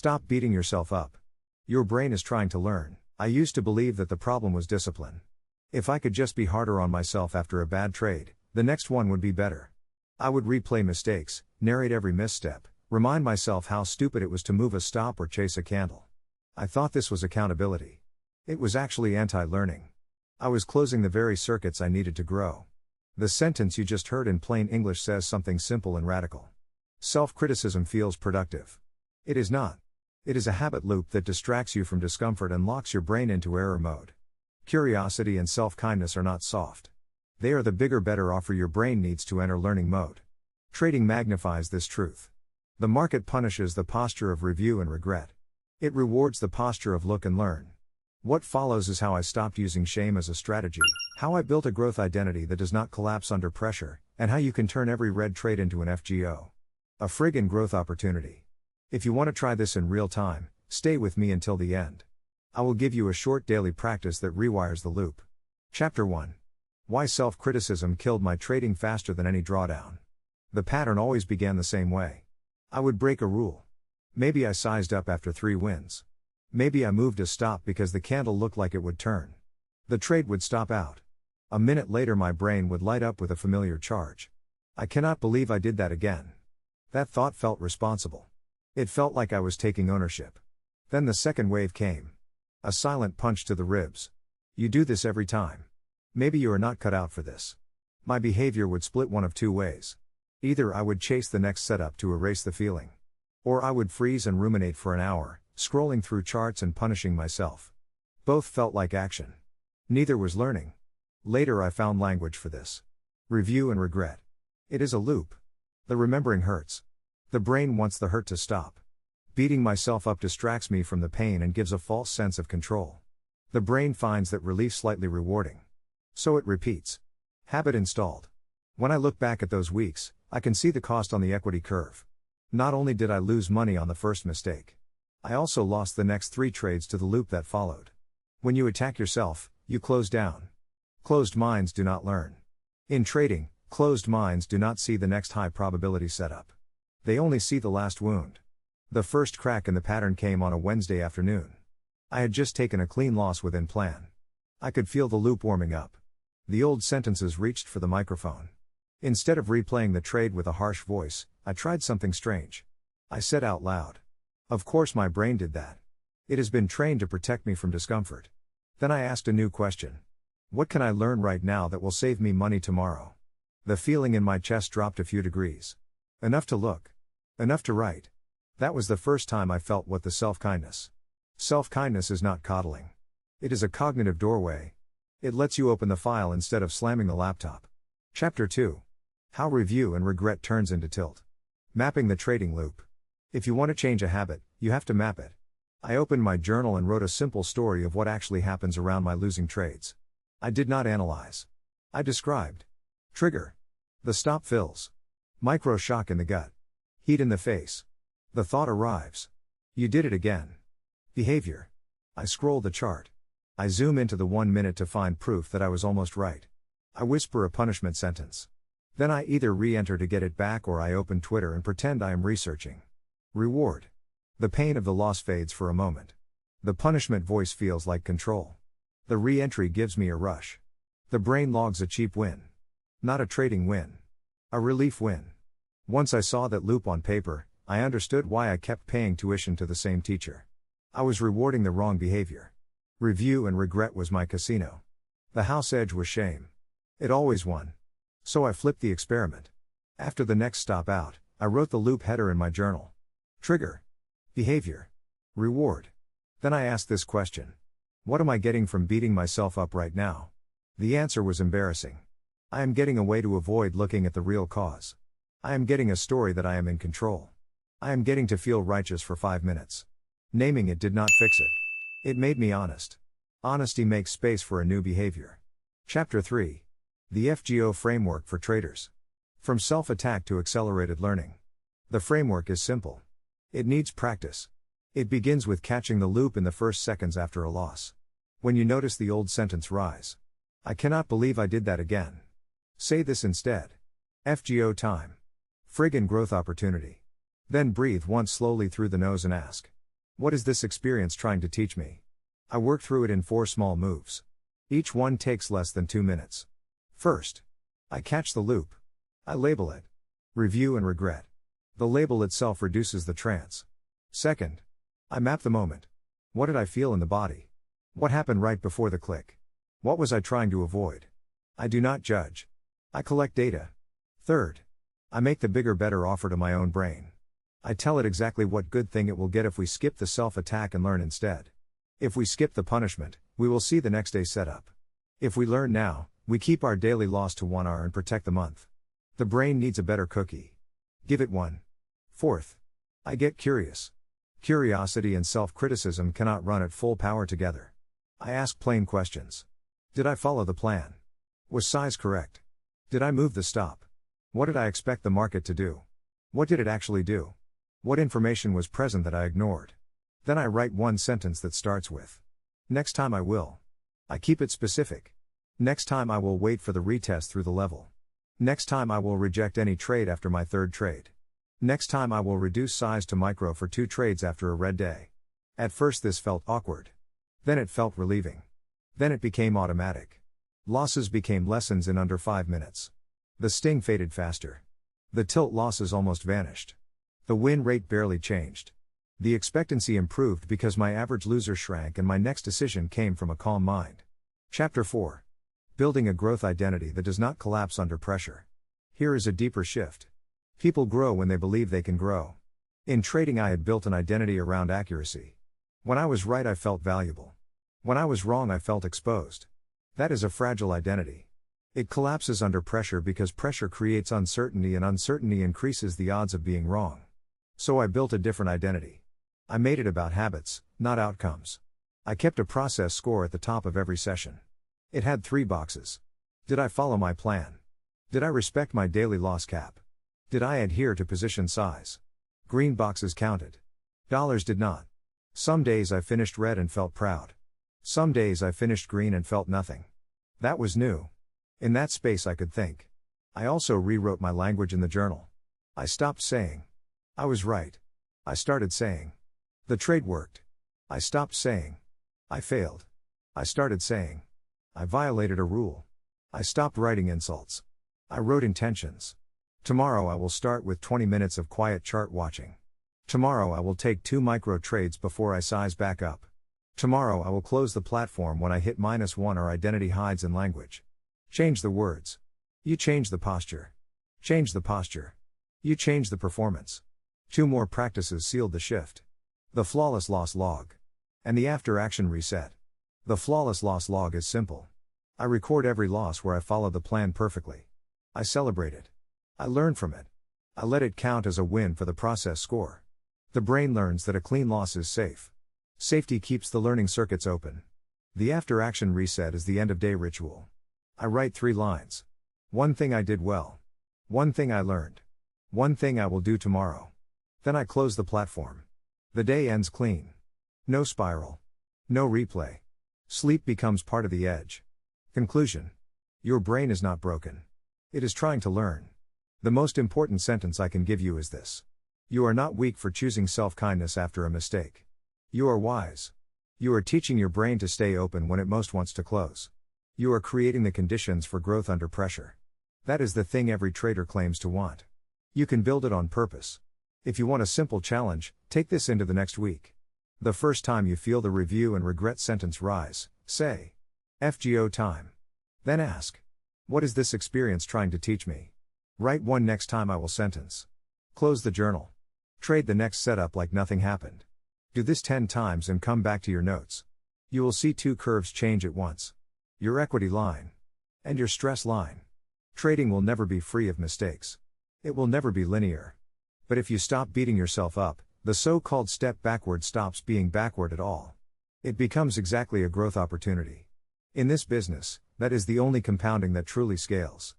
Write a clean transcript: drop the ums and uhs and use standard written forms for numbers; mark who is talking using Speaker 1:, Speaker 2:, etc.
Speaker 1: Stop beating yourself up. Your brain is trying to learn. I used to believe that the problem was discipline. If I could just be harder on myself after a bad trade, the next one would be better. I would replay mistakes, narrate every misstep, remind myself how stupid it was to move a stop or chase a candle. I thought this was accountability. It was actually anti-learning. I was closing the very circuits I needed to grow. The sentence you just heard in plain English says something simple and radical. Self-criticism feels productive. It is not. It is a habit loop that distracts you from discomfort and locks your brain into error mode. Curiosity and self-kindness are not soft. They are the bigger, better offer your brain needs to enter learning mode. Trading magnifies this truth. The market punishes the posture of review and regret. It rewards the posture of look and learn. What follows is how I stopped using shame as a strategy, how I built a growth identity that does not collapse under pressure, and how you can turn every red trade into an FGO. A Friggin Growth Opportunity. If you want to try this in real time, stay with me until the end. I will give you a short daily practice that rewires the loop. Chapter 1. Why self-criticism killed my trading faster than any drawdown. The pattern always began the same way. I would break a rule. Maybe I sized up after 3 wins. Maybe I moved a stop because the candle looked like it would turn. The trade would stop out. A minute later my brain would light up with a familiar charge. I cannot believe I did that again. That thought felt responsible. It felt like I was taking ownership. Then the second wave came. A silent punch to the ribs. You do this every time. Maybe you are not cut out for this. My behavior would split one of 2 ways. Either I would chase the next setup to erase the feeling. Or I would freeze and ruminate for an hour, scrolling through charts and punishing myself. Both felt like action. Neither was learning. Later I found language for this. Review and regret. It is a loop. The remembering hurts. The brain wants the hurt to stop. Beating myself up distracts me from the pain and gives a false sense of control. The brain finds that relief slightly rewarding. So it repeats. Habit installed. When I look back at those weeks, I can see the cost on the equity curve. Not only did I lose money on the first mistake, I also lost the next 3 trades to the loop that followed. When you attack yourself, you close down. Closed minds do not learn. In trading, closed minds do not see the next high probability setup. They only see the last wound. The first crack in the pattern came on a Wednesday afternoon. I had just taken a clean loss within plan. I could feel the loop warming up. The old sentences reached for the microphone. Instead of replaying the trade with a harsh voice, I tried something strange. I said out loud. Of course my brain did that. It has been trained to protect me from discomfort. Then I asked a new question. What can I learn right now that will save me money tomorrow? The feeling in my chest dropped a few degrees. Enough to look. Enough to write. That was the first time I felt what the self-kindness. Self-kindness is not coddling. It is a cognitive doorway. It lets you open the file instead of slamming the laptop. Chapter 2. How review and regret turns into tilt. Mapping the trading loop. If you want to change a habit, you have to map it. I opened my journal and wrote a simple story of what actually happens around my losing trades. I did not analyze. I described. Trigger. The stop fills. Micro shock in the gut. Heat in the face. The thought arrives. You did it again. Behavior. I scroll the chart. I zoom into the 1 minute to find proof that I was almost right. I whisper a punishment sentence. Then I either re-enter to get it back or I open Twitter and pretend I am researching. Reward. The pain of the loss fades for a moment. The punishment voice feels like control. The re-entry gives me a rush. The brain logs a cheap win. Not a trading win. A relief win. Once I saw that loop on paper, I understood why I kept paying tuition to the same teacher. I was rewarding the wrong behavior. Review and regret was my casino. The house edge was shame. It always won. So I flipped the experiment. After the next stop out, I wrote the loop header in my journal. Trigger. Behavior. Reward. Then I asked this question. What am I getting from beating myself up right now? The answer was embarrassing. I am getting a way to avoid looking at the real cause. I am getting a story that I am in control. I am getting to feel righteous for 5 minutes. Naming it did not fix it. It made me honest. Honesty makes space for a new behavior. Chapter 3. The FGO Framework for Traders. From self-attack to accelerated learning. The framework is simple. It needs practice. It begins with catching the loop in the first seconds after a loss. When you notice the old sentence rise. I cannot believe I did that again. Say this instead. FGO time. Friggin Growth Opportunity. Then breathe once slowly through the nose and ask. What is this experience trying to teach me? I work through it in 4 small moves. Each one takes less than 2 minutes. First, I catch the loop. I label it. Review and regret. The label itself reduces the trance. Second, I map the moment. What did I feel in the body? What happened right before the click? What was I trying to avoid? I do not judge. I collect data. Third, I make the bigger, better offer to my own brain. I tell it exactly what good thing it will get if we skip the self-attack and learn instead. If we skip the punishment, we will see the next day setup. If we learn now, we keep our daily loss to 1 hour and protect the month. The brain needs a better cookie. Give it one. Fourth, I get curious. Curiosity and self-criticism cannot run at full power together. I ask plain questions. Did I follow the plan? Was size correct? Did I move the stop? What did I expect the market to do? What did it actually do? What information was present that I ignored? Then I write one sentence that starts with, next time I will. I keep it specific. Next time I will wait for the retest through the level. Next time I will reject any trade after my 3rd trade. Next time I will reduce size to micro for 2 trades after a red day. At first this felt awkward. Then it felt relieving. Then it became automatic. Losses became lessons in under 5 minutes. The sting faded faster. The tilt losses almost vanished. The win rate barely changed. The expectancy improved because my average loser shrank and my next decision came from a calm mind. Chapter 4. Building a growth identity that does not collapse under pressure. Here is a deeper shift. People grow when they believe they can grow. In trading, I had built an identity around accuracy. When I was right, I felt valuable. When I was wrong, I felt exposed. That is a fragile identity. It collapses under pressure because pressure creates uncertainty and uncertainty increases the odds of being wrong. So I built a different identity. I made it about habits, not outcomes. I kept a process score at the top of every session. It had 3 boxes. Did I follow my plan? Did I respect my daily loss cap? Did I adhere to position size? Green boxes counted. Dollars did not. Some days I finished red and felt proud. Some days I finished green and felt nothing. That was new. In that space I could think. I also rewrote my language in the journal. I stopped saying, I was right. I started saying, the trade worked. I stopped saying, I failed. I started saying, I violated a rule. I stopped writing insults. I wrote intentions. Tomorrow I will start with 20 minutes of quiet chart watching. Tomorrow I will take 2 micro trades before I size back up. Tomorrow I will close the platform when I hit -1 or identity hides in language. Change the words. You change the posture. Change the posture. You change the performance. 2 more practices sealed the shift. The flawless loss log. And the after action reset. The flawless loss log is simple. I record every loss where I follow the plan perfectly. I celebrate it. I learn from it. I let it count as a win for the process score. The brain learns that a clean loss is safe. Safety keeps the learning circuits open. The after action reset is the end of day ritual. I write 3 lines. 1 thing I did well. 1 thing I learned. 1 thing I will do tomorrow. Then I close the platform. The day ends clean. No spiral. No replay. Sleep becomes part of the edge. Conclusion. Your brain is not broken. It is trying to learn. The most important sentence I can give you is this. You are not weak for choosing self-kindness after a mistake. You are wise. You are teaching your brain to stay open when it most wants to close. You are creating the conditions for growth under pressure. That is the thing every trader claims to want. You can build it on purpose. If you want a simple challenge, take this into the next week. The first time you feel the review and regret sentence rise, say, FGO time. Then ask, what is this experience trying to teach me? Write 1 next time I will sentence. Close the journal. Trade the next setup like nothing happened. Do this 10 times and come back to your notes. You will see 2 curves change at once. Your equity line. And your stress line. Trading will never be free of mistakes. It will never be linear. But if you stop beating yourself up, the so-called step backward stops being backward at all. It becomes exactly a growth opportunity. In this business, that is the only compounding that truly scales.